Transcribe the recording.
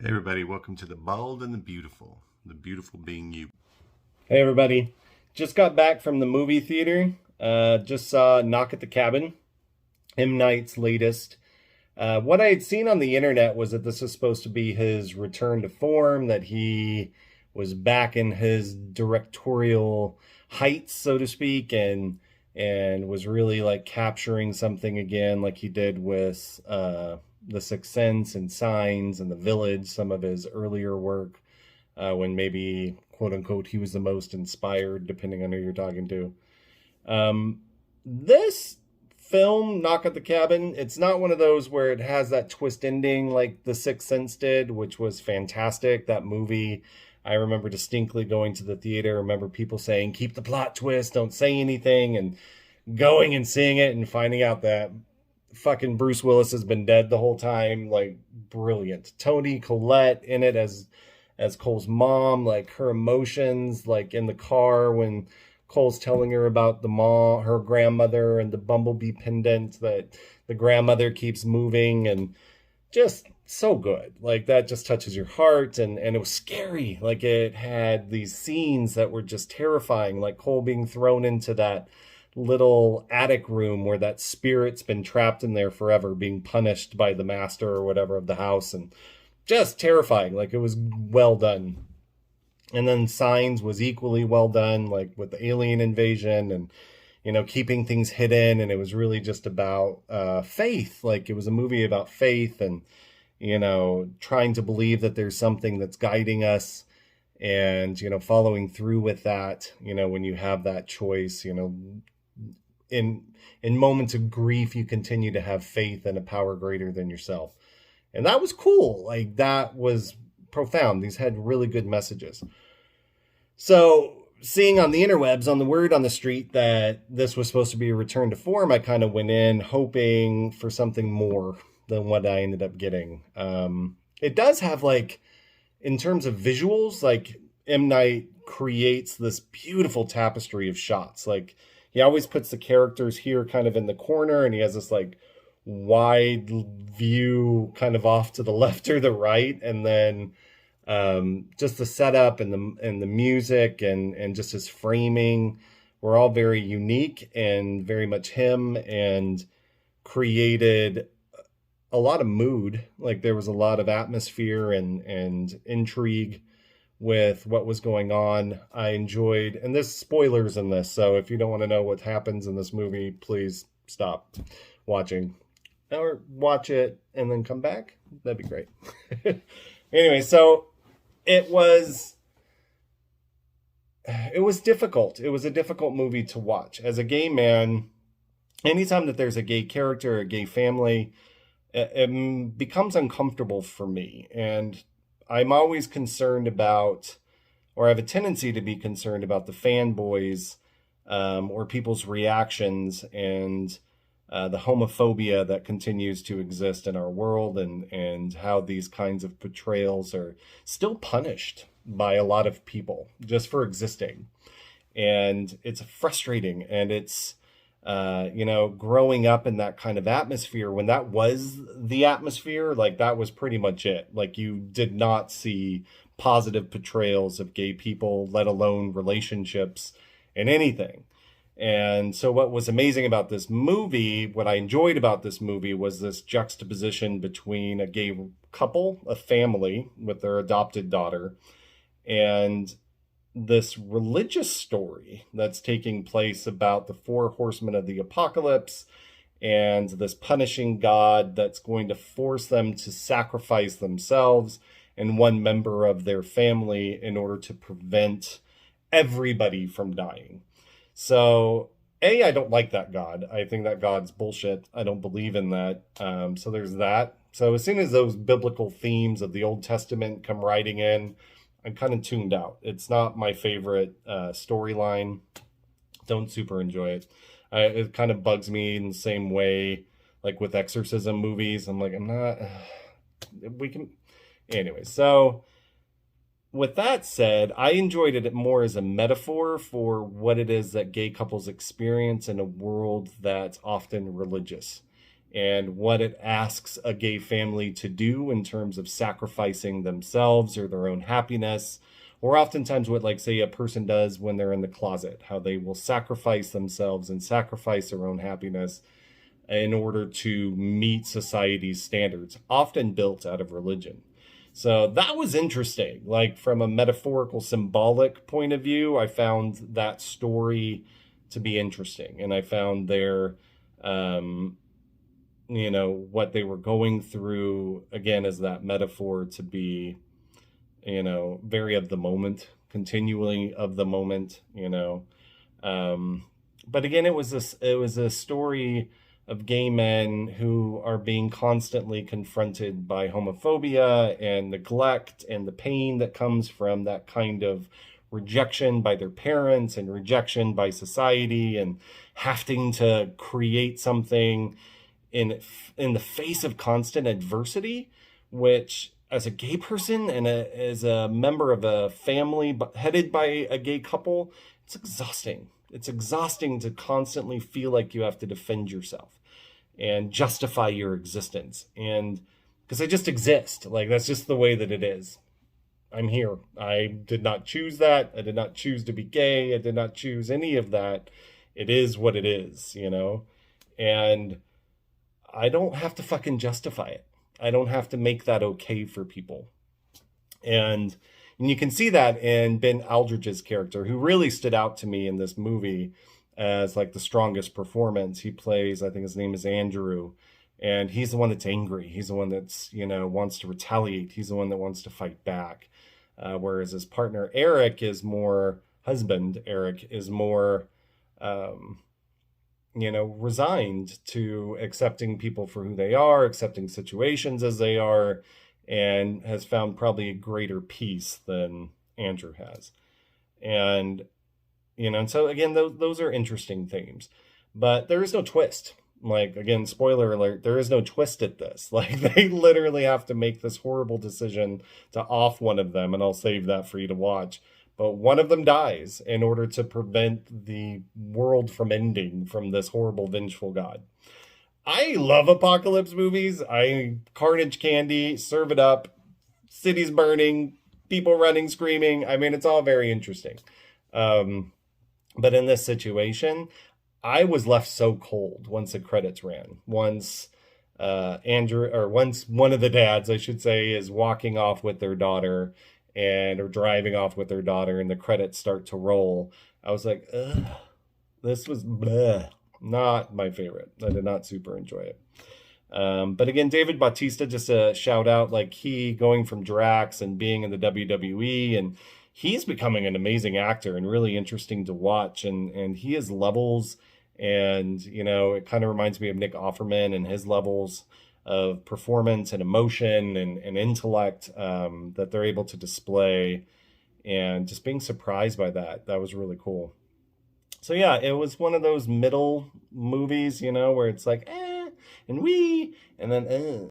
Hey everybody, welcome to The Bald and the beautiful being you. Hey everybody. Just got back from the movie theater. Just saw Knock at the Cabin, M. Night's latest. What I had seen on the internet was that this was supposed to be his return to form, that he was back in his directorial heights, so to speak, and was really like capturing something again, like he did with The Sixth Sense and Signs and The Village, some of his earlier work, when maybe quote unquote he was the most inspired, depending on who you're talking to. This film, Knock at the Cabin, it's not one of those where it has that twist ending like The Sixth Sense did, which was fantastic. That movie, I remember distinctly going to the theater. I remember people saying, keep the plot twist, don't say anything, and going and seeing it and finding out that fucking Bruce Willis has been dead the whole time. Like, brilliant. Toni Collette in it as Cole's mom, like her emotions, like in the car when Cole's telling her about her grandmother, and the bumblebee pendant that the grandmother keeps moving, and just so good. Like, that just touches your heart, and it was scary. Like, it had these scenes that were just terrifying, like Cole being thrown into that little attic room where that spirit's been trapped in there forever, being punished by the master or whatever of the house, and just terrifying. Like, it was well done. And then Signs was equally well done, like with the alien invasion and, keeping things hidden. And it was really just about faith. Like, it was a movie about faith and, trying to believe that there's something that's guiding us, and, following through with that, when you have that choice, in moments of grief, you continue to have faith in a power greater than yourself. And that was cool. Like, that was profound. These had really good messages. So, seeing on the interwebs, on the word on the street, that this was supposed to be a return to form, I kind of went in hoping for something more than what I ended up getting. It does have, like, in terms of visuals, like, M. Night creates this beautiful tapestry of shots. Like, he always puts the characters here kind of in the corner, and he has this, like, wide view kind of off to the left or the right, and then just the setup and the music and just his framing were all very unique and very much him, and created a lot of mood. Like, there was a lot of atmosphere and intrigue with what was going on. I enjoyed, and there's spoilers in this, so if you don't want to know what happens in this movie, please stop watching or watch it and then come back. That'd be great. Anyway, so it was difficult. It was a difficult movie to watch. As a gay man, anytime that there's a gay character, a gay family, it becomes uncomfortable for me. And I'm always concerned about, or I have a tendency to be concerned about, the fanboys, or people's reactions, and the homophobia that continues to exist in our world, and how these kinds of portrayals are still punished by a lot of people just for existing. And it's frustrating, and it's, growing up in that kind of atmosphere, when that was the atmosphere, like, that was pretty much it. Like, you did not see positive portrayals of gay people, let alone relationships in anything. And so what was amazing about this movie, what I enjoyed about this movie, was this juxtaposition between a gay couple, a family with their adopted daughter, and this religious story that's taking place about the four horsemen of the apocalypse, and this punishing God that's going to force them to sacrifice themselves and one member of their family in order to prevent everybody from dying. So, I don't like that God. I think that God's bullshit. I don't believe in that. So there's that. So as soon as those biblical themes of the Old Testament come riding in, I'm kind of tuned out. It's not my favorite storyline. Don't super enjoy it. It kind of bugs me in the same way, like with exorcism movies. I'm like, I'm not... we can... Anyway, so with that said, I enjoyed it more as a metaphor for what it is that gay couples experience in a world that's often religious. and what it asks a gay family to do in terms of sacrificing themselves or their own happiness, or oftentimes what, like, say, a person does when they're in the closet, how they will sacrifice themselves and sacrifice their own happiness in order to meet society's standards, often built out of religion. So that was interesting. Like, from a metaphorical, symbolic point of view, I found that story to be interesting. And I found their, what they were going through, again, as that metaphor to be, very of the moment, continually of the moment, But again, it was a story of gay men who are being constantly confronted by homophobia and neglect and the pain that comes from that kind of rejection by their parents and rejection by society, and having to create something in the face of constant adversity, which, as a gay person and as a member of a family headed by a gay couple, it's exhausting. It's exhausting to constantly feel like you have to defend yourself and justify your existence. And because I just exist, like, that's just the way that it is. I'm here. I did not choose that. I did not choose to be gay. I did not choose any of that. It is what it is, And I don't have to fucking justify it. I don't have to make that okay for people. And you can see that in Ben Aldridge's character, who really stood out to me in this movie as like the strongest performance. He plays, I think his name is Andrew, and he's the one that's angry. He's the one that's, wants to retaliate. He's the one that wants to fight back. Whereas his partner, Eric, is more resigned to accepting people for who they are, accepting situations as they are, and has found probably a greater peace than Andrew has. And, and so again, those are interesting themes, but there is no twist. Like, again, spoiler alert, there is no twist at this. Like, they literally have to make this horrible decision to off one of them, and I'll save that for you to watch. But one of them dies in order to prevent the world from ending from this horrible, vengeful god. I love apocalypse movies. Carnage candy, serve it up, cities burning, people running, screaming. I mean, it's all very interesting. But in this situation, I was left so cold once the credits ran. Once once one of the dads, I should say, is walking off with their daughter or driving off with their daughter, and the credits start to roll, I was like, ugh, this was bleh. Not my favorite. I did not super enjoy it. But again, David Bautista, just a shout out, like, he going from Drax and being in the WWE, and he's becoming an amazing actor and really interesting to watch. And he has levels, and, it kind of reminds me of Nick Offerman and his levels of performance and emotion and intellect that they're able to display, and just being surprised by that. That was really cool. So yeah, it was one of those middle movies, where it's like, and then